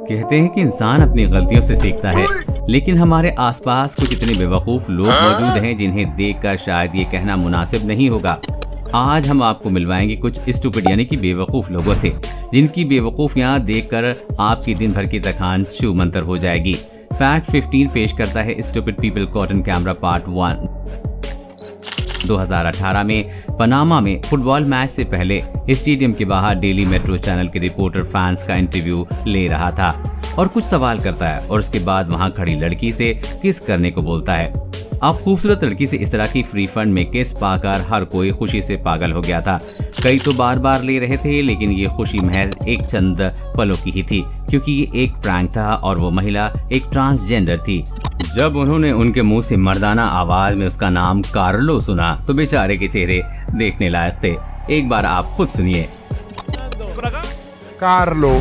कहते हैं कि इंसान अपनी गलतियों से सीखता है, लेकिन हमारे आसपास कुछ इतने बेवकूफ लोग मौजूद हैं जिन्हें देखकर शायद ये कहना मुनासिब नहीं होगा। आज हम आपको मिलवाएंगे कुछ स्टूपिड यानी कि बेवकूफ लोगों से, जिनकी बेवकूफियां देखकर आपकी दिन भर की थकान छूमंतर हो जाएगी। फैक्ट 15 पेश करता है stupid people caught in camera part 1। 2018 में पनामा में फुटबॉल मैच से पहले स्टेडियम के बाहर डेली मेट्रो चैनल के रिपोर्टर फैंस का इंटरव्यू ले रहा था और कुछ सवाल करता है और उसके बाद वहां खड़ी लड़की से किस करने को बोलता है। अब खूबसूरत लड़की से इस तरह की फ्री फंड में किस पाकर हर कोई खुशी से पागल हो गया था। कई तो बार बार ले रहे थे, लेकिन ये खुशी महज एक चंद पलों की ही थी, क्योंकि ये एक प्रैंक था और वो महिला एक ट्रांसजेंडर थी। जब उन्होंने उनके मुंह से मर्दाना आवाज में उसका नाम कार्लो सुना तो बेचारे के चेहरे देखने लायक थे। एक बार आप खुद सुनिए। कार्लो।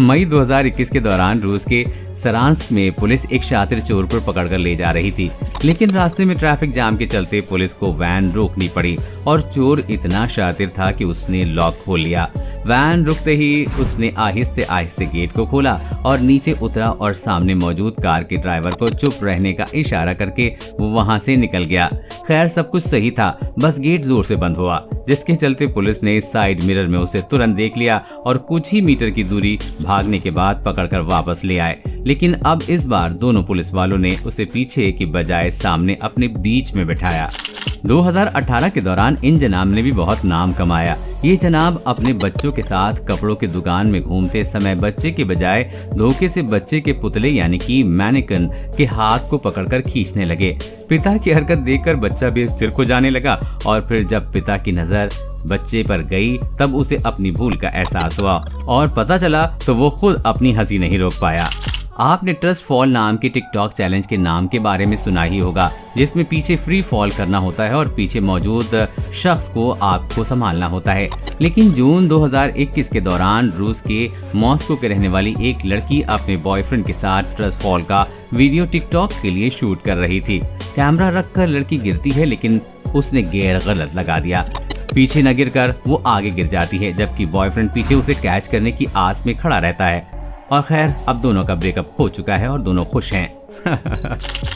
मई 2021 के दौरान रूस के सरांस्क में पुलिस एक शातिर चोर को पकड़कर ले जा रही थी, लेकिन रास्ते में ट्रैफिक जाम के चलते पुलिस को वैन रोकनी पड़ी और चोर इतना शातिर था कि उसने लॉक खोल लिया। वैन रुकते ही उसने आहिस्ते आहिस्ते गेट को खोला और नीचे उतरा और सामने मौजूद कार के ड्राइवर को चुप रहने का इशारा करके वो वहां से निकल गया। खैर सब कुछ सही था, बस गेट जोर से बंद हुआ, जिसके चलते पुलिस ने साइड मिरर में उसे तुरंत देख लिया और कुछ ही मीटर की दूरी भागने के बाद पकड़कर वापस ले आए। लेकिन अब इस बार दोनों पुलिस वालों ने उसे पीछे की बजाय सामने अपने बीच में बिठाया। 2018 के दौरान इन जनाब ने भी बहुत नाम कमाया। ये जनाब अपने बच्चों के साथ कपड़ों की दुकान में घूमते समय बच्चे के बजाय धोखे से बच्चे के पुतले यानी कि मैनिकन के हाथ को पकड़कर खींचने लगे। पिता की हरकत देखकर बच्चा भी स्थिर हो जाने लगा और फिर जब पिता की नजर बच्चे पर गई तब उसे अपनी भूल का एहसास हुआ और पता चला तो वो खुद अपनी हंसी नहीं रोक पाया। आपने ट्रस्ट फॉल नाम के टिकटॉक चैलेंज के नाम के बारे में सुना ही होगा, जिसमें पीछे फ्री फॉल करना होता है और पीछे मौजूद शख्स को आपको संभालना होता है। लेकिन जून 2021 के दौरान रूस के मॉस्को के रहने वाली एक लड़की अपने बॉयफ्रेंड के साथ ट्रस्ट फॉल का वीडियो टिकटॉक के लिए शूट कर रही थी। कैमरा रखकर लड़की गिरती है, लेकिन उसने गियर गलत लगा दिया। पीछे न गिरकर वो आगे गिर जाती है, जबकि बॉयफ्रेंड पीछे उसे कैच करने की आस में खड़ा रहता है। और खैर अब दोनों का ब्रेकअप हो चुका है और दोनों खुश हैं।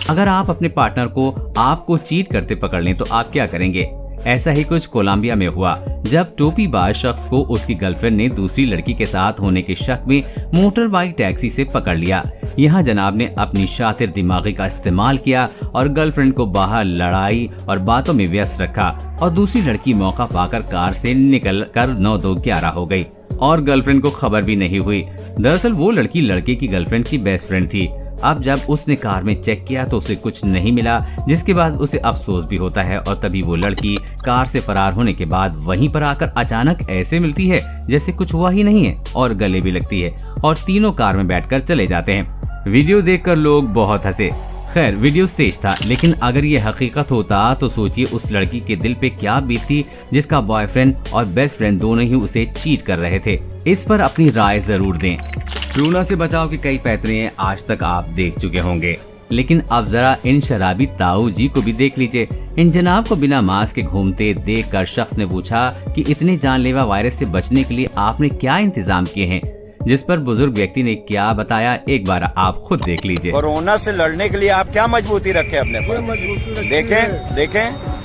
अगर आप अपने पार्टनर को आपको चीट करते पकड़ लें तो आप क्या करेंगे? ऐसा ही कुछ कोलंबिया में हुआ, जब टोपीबाज शख्स को उसकी गर्लफ्रेंड ने दूसरी लड़की के साथ होने के शक में मोटर बाइक टैक्सी से पकड़ लिया। यहाँ जनाब ने अपनी शातिर दिमागी का इस्तेमाल किया और गर्लफ्रेंड को बाहर लड़ाई और बातों में व्यस्त रखा और दूसरी लड़की मौका पाकर कार से निकल कर 9-2-11 हो गई और गर्लफ्रेंड को खबर भी नहीं हुई। दरअसल वो लड़की लड़के की गर्लफ्रेंड की बेस्ट फ्रेंड थी। अब जब उसने कार में चेक किया तो उसे कुछ नहीं मिला, जिसके बाद उसे अफसोस भी होता है और तभी वो लड़की कार से फरार होने के बाद वहीं पर आकर अचानक ऐसे मिलती है जैसे कुछ हुआ ही नहीं है और गले भी लगती है और तीनों कार में बैठकर चले जाते हैं। वीडियो देखकर लोग बहुत हंसे। खैर वीडियो स्टेज था, लेकिन अगर ये हकीकत होता तो सोचिए उस लड़की के दिल पे क्या बीतती जिसका बॉयफ्रेंड और बेस्ट फ्रेंड दोनों ही उसे चीट कर रहे थे। इस पर अपनी राय जरूर दें। लूना से बचाव के कई पैतरे आज तक आप देख चुके होंगे, लेकिन अब जरा इन शराबी ताऊ जी को भी देख लीजिए। इन जनाब को बिना मास्क के घूमते देखकर शख्स ने पूछा कि इतने जानलेवा वायरस से बचने के लिए आपने क्या इंतजाम किए हैं, जिस पर बुजुर्ग व्यक्ति ने क्या बताया एक बार आप खुद देख लीजिए। कोरोना से लड़ने के लिए आप क्या मजबूती रखे अपने पर? देखें देखें।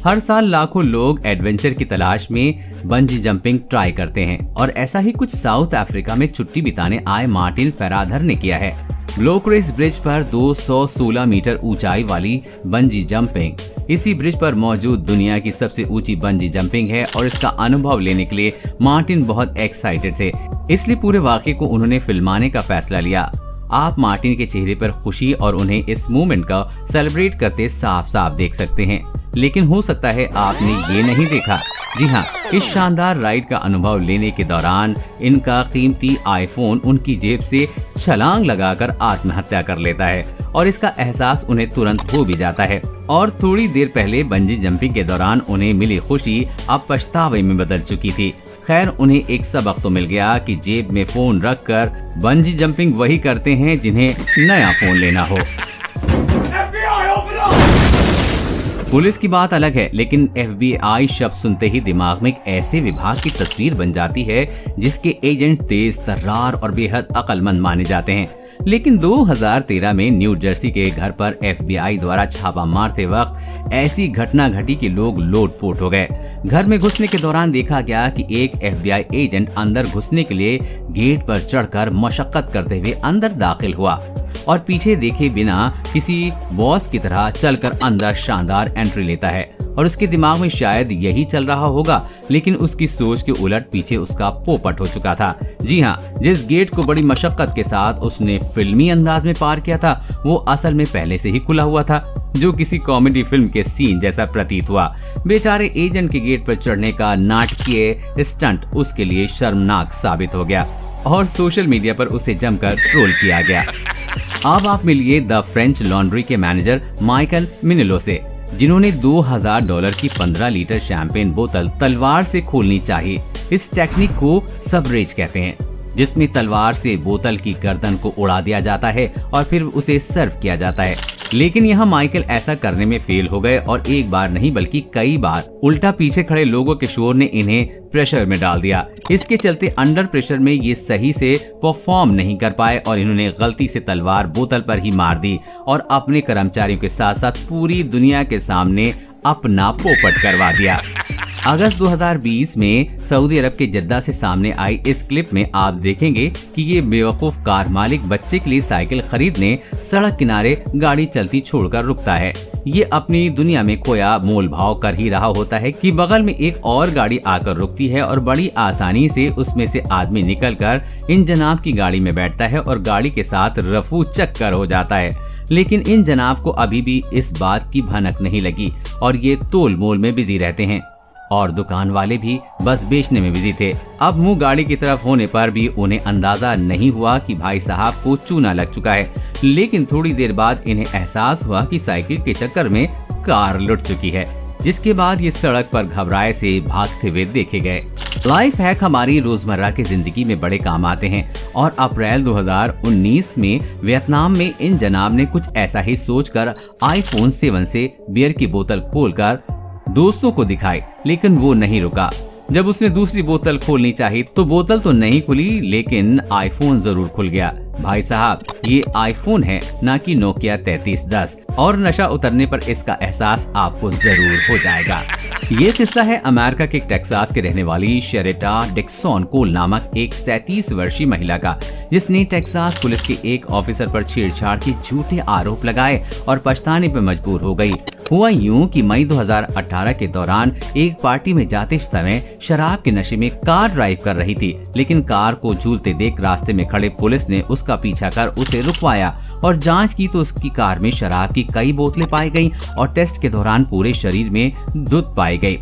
हर साल लाखों लोग एडवेंचर की तलाश में बंजी जंपिंग ट्राई करते हैं और ऐसा ही कुछ साउथ अफ्रीका में छुट्टी बिताने आए मार्टिन फेराधर ने किया है। ब्लोक्रेस ब्रिज पर 216 मीटर ऊंचाई वाली बंजी जंपिंग इसी ब्रिज पर मौजूद दुनिया की सबसे ऊंची बंजी जंपिंग है और इसका अनुभव लेने के लिए मार्टिन बहुत एक्साइटेड थे, इसलिए पूरे वाक़े को उन्होंने फिल्माने का फैसला लिया। आप मार्टिन के चेहरे पर खुशी और उन्हें इस मूवमेंट का सेलिब्रेट करते साफ साफ देख सकते हैं, लेकिन हो सकता है आपने ये नहीं देखा। जी हाँ, इस शानदार राइड का अनुभव लेने के दौरान इनका कीमती आईफोन उनकी जेब से छलांग लगाकर आत्महत्या कर लेता है और इसका एहसास उन्हें तुरंत हो भी जाता है और थोड़ी देर पहले बंजी जंपिंग के दौरान उन्हें मिली खुशी अब पछतावे में बदल चुकी थी। खैर उन्हें एक सबक तो मिल गया कि जेब में फोन रखकर बंजी जंपिंग वही करते हैं जिन्हें नया फोन लेना हो। पुलिस की बात अलग है, लेकिन FBI शब्द सुनते ही दिमाग में एक ऐसे विभाग की तस्वीर बन जाती है जिसके एजेंट तेज तर्रार और बेहद अक्लमंद माने जाते हैं। लेकिन 2013 में न्यू जर्सी के घर पर FBI द्वारा छापा मारते वक्त ऐसी घटना घटी कि लोग लोटपोट हो गए। घर में घुसने के दौरान देखा गया कि एक FBI एजेंट अंदर घुसने के लिए गेट पर चढ़कर मशक्कत करते हुए अंदर दाखिल हुआ और पीछे देखे बिना किसी बॉस की तरह चलकर अंदर शानदार एंट्री लेता है और उसके दिमाग में शायद यही चल रहा होगा, लेकिन उसकी सोच के उलट पीछे उसका पोपट हो चुका था। जी हाँ, जिस गेट को बड़ी मशक्कत के साथ उसने फिल्मी अंदाज में पार किया था वो असल में पहले से ही खुला हुआ था, जो किसी कॉमेडी फिल्म के सीन जैसा प्रतीत हुआ। बेचारे एजेंट के गेट पर चढ़ने का नाटकीय स्टंट उसके लिए शर्मनाक साबित हो गया और सोशल मीडिया पर उसे जमकर ट्रोल किया गया। अब आप मिलिए द फ्रेंच लॉन्ड्री के मैनेजर माइकल मिनेलो से, जिन्होंने $2000 की 15 लीटर शैंपेन बोतल तलवार से खोलनी चाहिए। इस टेक्निक को सबरेज कहते हैं, जिसमें तलवार से बोतल की गर्दन को उड़ा दिया जाता है और फिर उसे सर्व किया जाता है। लेकिन यहाँ माइकल ऐसा करने में फेल हो गए और एक बार नहीं बल्कि कई बार। उल्टा पीछे खड़े लोगों के शोर ने इन्हें प्रेशर में डाल दिया। इसके चलते अंडर प्रेशर में ये सही से परफॉर्म नहीं कर पाए और इन्होंने गलती से तलवार बोतल पर ही मार दी और अपने कर्मचारियों के साथ साथ पूरी दुनिया के सामने अपना पोपट करवा दिया। अगस्त 2020 में सऊदी अरब के जद्दा से सामने आई इस क्लिप में आप देखेंगे कि ये बेवकूफ कार मालिक बच्चे के लिए साइकिल खरीदने सड़क किनारे गाड़ी चलती छोड़कर रुकता है। ये अपनी दुनिया में खोया मोल भाव कर ही रहा होता है कि बगल में एक और गाड़ी आकर रुकती है और बड़ी आसानी से उसमें से आदमी निकलकर इन जनाब की गाड़ी में बैठता है और गाड़ी के साथ रफू चक्कर हो जाता है। लेकिन इन जनाब को अभी भी इस बात की भनक नहीं लगी और ये तोल मोल में बिजी रहते हैं और दुकान वाले भी बस बेचने में बिजी थे। अब मुंह गाड़ी की तरफ होने पर भी उन्हें अंदाजा नहीं हुआ कि भाई साहब को चूना लग चुका है। लेकिन थोड़ी देर बाद इन्हें एहसास हुआ कि साइकिल के चक्कर में कार लुट चुकी है, जिसके बाद ये सड़क पर घबराए से भागते हुए देखे गए। लाइफ हैक हमारी रोजमर्रा की जिंदगी में बड़े काम आते हैं और अप्रैल 2019 में वियतनाम में इन जनाब ने कुछ ऐसा ही सोचकर iPhone 7 से बियर की बोतल खोलकर दोस्तों को दिखाई, लेकिन वो नहीं रुका। जब उसने दूसरी बोतल खोलनी चाहिए तो बोतल तो नहीं खुली, लेकिन आईफोन जरूर खुल गया। भाई साहब, ये आईफोन है, ना कि नोकिया 3310, और नशा उतरने पर इसका एहसास आपको जरूर हो जाएगा। ये किस्सा है अमेरिका के टेक्सास के रहने वाली शेरेटा डिक्सन कोल नामक एक 37 वर्षीय महिला का, जिसने टेक्सास पुलिस के एक ऑफिसर पर छेड़छाड़ के झूठे आरोप लगाए और पछताने पर मजबूर हो गई। हुआ यूं कि मई 2018 के दौरान एक पार्टी में जाते समय शराब के नशे में कार ड्राइव कर रही थी, लेकिन कार को झूलते देख रास्ते में खड़े पुलिस ने उसका पीछा कर उसे रुकवाया और जांच की तो उसकी कार में शराब की कई बोतलें पाई गईं और टेस्ट के दौरान पूरे शरीर में दूध पाई गई।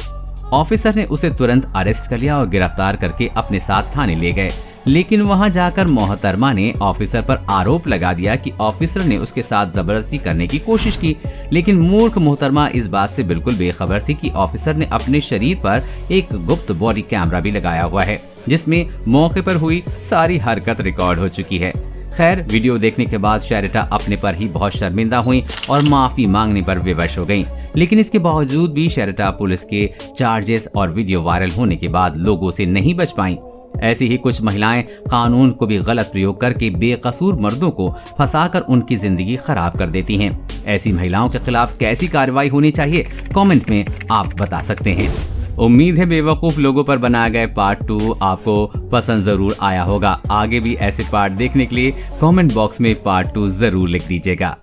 ऑफिसर ने उसे तुरंत अरेस्ट कर लिया और गिरफ्तार करके अपने साथ थाने ले गए। लेकिन वहां जाकर मोहतरमा ने ऑफिसर पर आरोप लगा दिया कि ऑफिसर ने उसके साथ जबरदस्ती करने की कोशिश की। लेकिन मूर्ख मोहतरमा इस बात से बिल्कुल बेखबर थी कि ऑफिसर ने अपने शरीर पर एक गुप्त बॉडी कैमरा भी लगाया हुआ है, जिसमें मौके पर हुई सारी हरकत रिकॉर्ड हो चुकी है। खैर, वीडियो देखने के बाद शेरेटा अपने पर ही बहुत शर्मिंदा हुई और माफी मांगने पर विवश हो गईं। लेकिन इसके बावजूद भी शेरेटा पुलिस के चार्जेस और वीडियो वायरल होने के बाद लोगों से नहीं बच पाईं। ऐसी ही कुछ महिलाएं कानून को भी गलत प्रयोग करके बेकसूर मर्दों को फंसाकर उनकी जिंदगी खराब कर देती हैं। ऐसी महिलाओं के खिलाफ कैसी कार्रवाई होनी चाहिए, कमेंट में आप बता सकते हैं। उम्मीद है बेवकूफ लोगों पर बनाया गया पार्ट 2 आपको पसंद जरूर आया होगा। आगे भी ऐसे पार्ट देखने के लिए कमेंट बॉक्स में पार्ट 2 जरूर लिख दीजिएगा।